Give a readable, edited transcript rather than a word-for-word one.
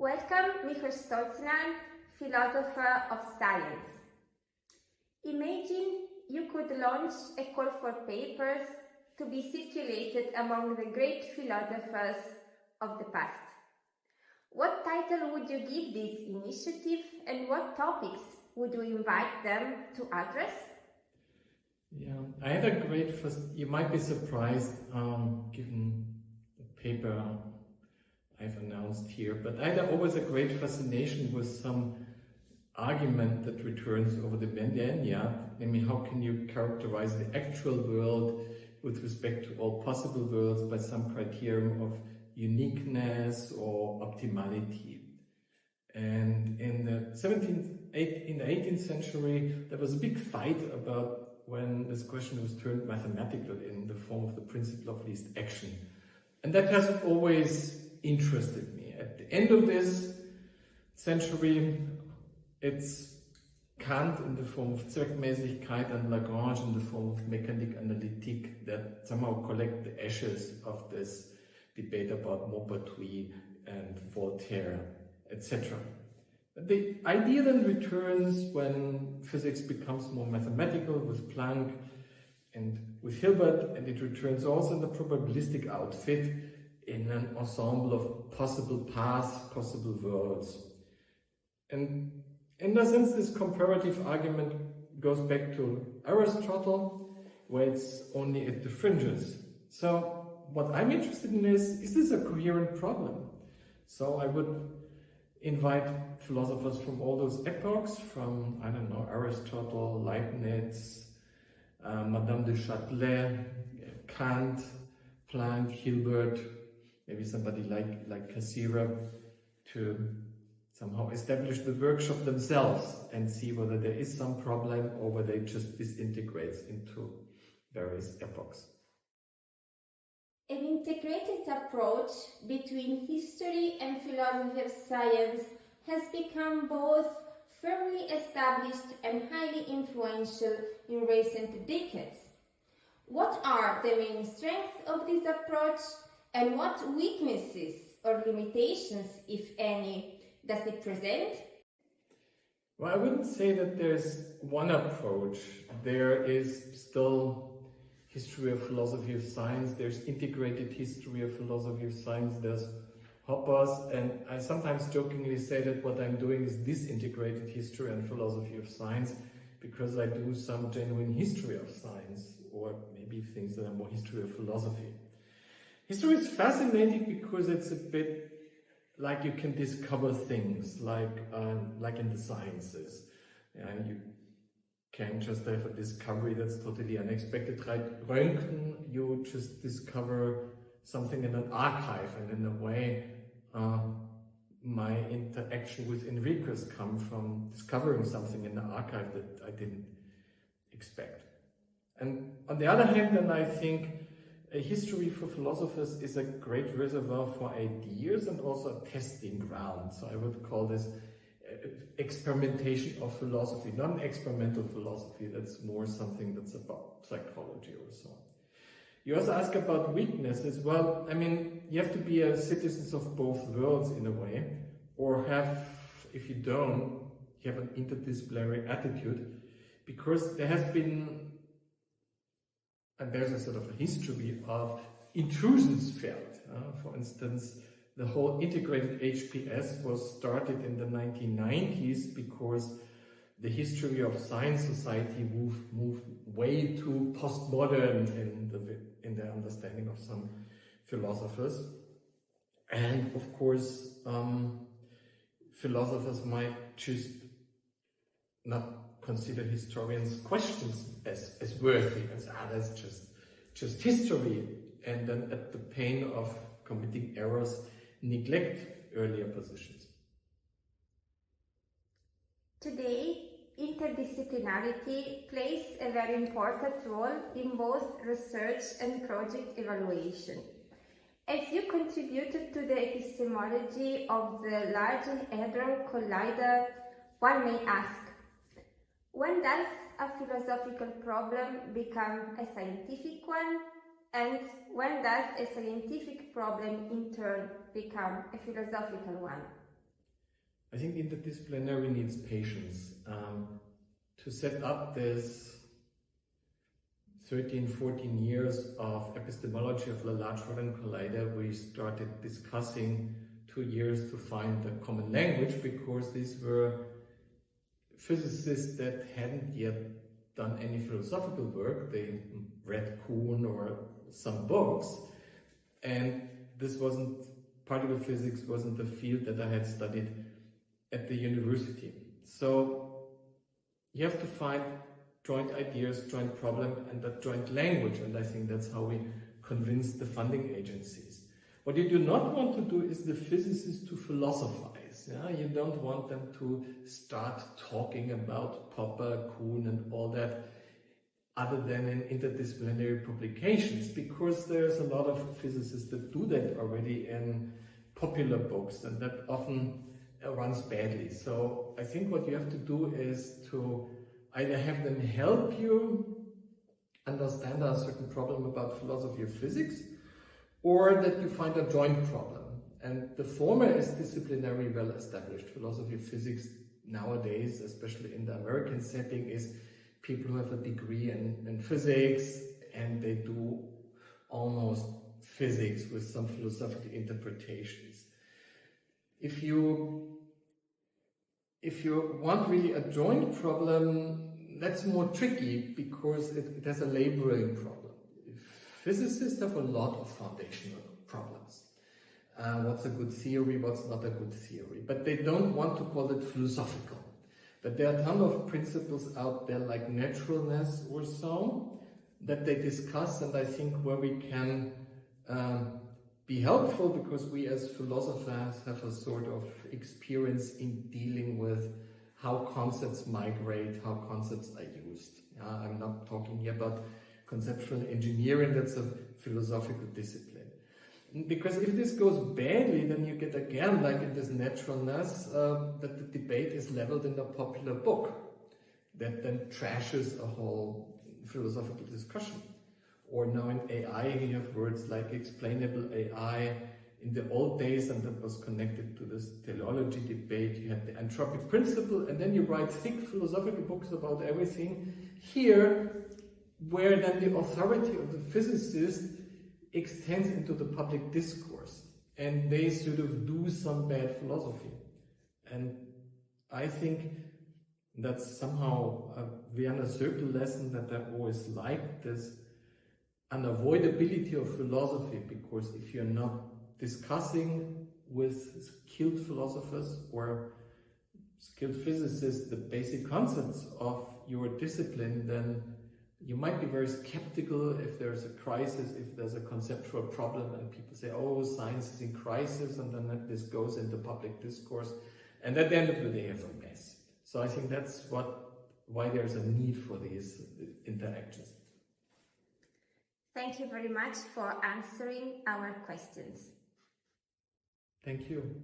Welcome, Michael Stöltzner, philosopher of science. Imagine you could launch a call for papers to be circulated among the great philosophers of the past. What title would you give this initiative and what topics would you invite them to address? Yeah, I had a great first. You might be surprised given the paper I've announced here, but I had always a great fascination with some argument that returns over the millennia. Namely, how can you characterize the actual world with respect to all possible worlds by some criterion of uniqueness or optimality? And in the 18th century, there was a big fight about when this question was turned mathematical in the form of the principle of least action. And that has always interested me. At the end of this century, it's Kant in the form of Zweckmäßigkeit and Lagrange in the form of Mécanique Analytique that somehow collect the ashes of this debate about Maupertuis and Voltaire, etc. The idea then returns when physics becomes more mathematical with Planck and with Hilbert, and it returns also in the probabilistic outfit in an ensemble of possible paths, possible worlds. And in a sense, this comparative argument goes back to Aristotle, where it's only at the fringes. So what I'm interested in is this a coherent problem? So I would invite philosophers from all those epochs, from, I don't know, Aristotle, Leibniz, Madame de Châtelet, Kant, Planck, Hilbert, maybe somebody like Cassira, to somehow establish the workshop themselves and see whether there is some problem or whether it just disintegrates into various epochs. An integrated approach between history and philosophy of science has become both firmly established and highly influential in recent decades. What are the main strengths of this approach and what weaknesses or limitations, if any, does it present? Well, I wouldn't say that there's one approach. There is still history of philosophy of science, there's integrated history of philosophy of science, there's Hoppers, and I sometimes jokingly say that what I'm doing is disintegrated history and philosophy of science because I do some genuine history of science, or maybe things that are more history of philosophy. History is fascinating because it's a bit like you can discover things, like in the sciences. And you can just have a discovery that's totally unexpected. Right? Röntgen, you just discover something in an archive, and in a way, my interaction with Enriquez come from discovering something in the archive that I didn't expect. And on the other hand, then I think a history for philosophers is a great reservoir for ideas and also a testing ground. So I would call this experimentation of philosophy, not an experimental philosophy. That's more something that's about psychology or so. You also ask about weaknesses. Well, I mean, you have to be a citizen of both worlds in a way, or have, if you don't, you have an interdisciplinary attitude, because there has been, and there's a sort of a history of intrusions felt. For instance, the whole integrated HPS was started in the 1990s because the history of science society moved way too postmodern in the understanding of some philosophers. And of course, philosophers might just not consider historians' questions as worthy, as that's just history, and then at the pain of committing errors, neglect earlier positions. Today, interdisciplinarity plays a very important role in both research and project evaluation. As you contributed to the epistemology of the Large Hadron Collider, one may ask, when does a philosophical problem become a scientific one? And when does a scientific problem in turn become a philosophical one? I think interdisciplinary needs patience. To set up this 13, 14 years of epistemology of the Large Hadron Collider, we started discussing 2 years to find a common language, because these were physicists that hadn't yet done any philosophical work. They read Kuhn or some books, and this wasn't, particle physics wasn't the field that I had studied at the university. So you have to find joint ideas, joint problem, and a joint language, and I think that's how we convince the funding agencies. What you do not want to do is the physicists to philosophize. Yeah? You don't want them to start talking about Popper, Kuhn, and all that, other than in interdisciplinary publications, because there's a lot of physicists that do that already in popular books, and that often runs badly. So I think what you have to do is to either have them help you understand a certain problem about philosophy of physics, or that you find a joint problem. And the former is disciplinary, well established. Philosophy of physics nowadays, especially in the American setting, is people who have a degree in physics, and they do almost physics with some philosophical interpretations. If you want really a joint problem, that's more tricky, because it has a labeling problem. Physicists have a lot of foundational problems. What's a good theory, what's not a good theory. But they don't want to call it philosophical. But there are a ton of principles out there, like naturalness or so, that they discuss, and I think where we can be helpful, because we as philosophers have a sort of experience in dealing with how concepts migrate, how concepts are used. I'm not talking here about conceptual engineering, that's a philosophical discipline. Because if this goes badly, then you get again, like in this naturalness, that the debate is leveled in a popular book that then trashes a whole philosophical discussion. Or now in AI, you have words like explainable AI. In the old days, and that was connected to this teleology debate, you had the entropic principle, and then you write thick philosophical books about everything. Here, where then the authority of the physicist extends into the public discourse, and they sort of do some bad philosophy. And I think that's somehow a Vienna Circle lesson that I always liked, this unavoidability of philosophy, because if you're not discussing with skilled philosophers or skilled physicists the basic concepts of your discipline, then you might be very skeptical if there's a crisis, if there's a conceptual problem, and people say, oh, science is in crisis, and then this goes into public discourse, and at the end of the day you have a mess. So I think that's why there's a need for these interactions. Thank you very much for answering our questions. Thank you.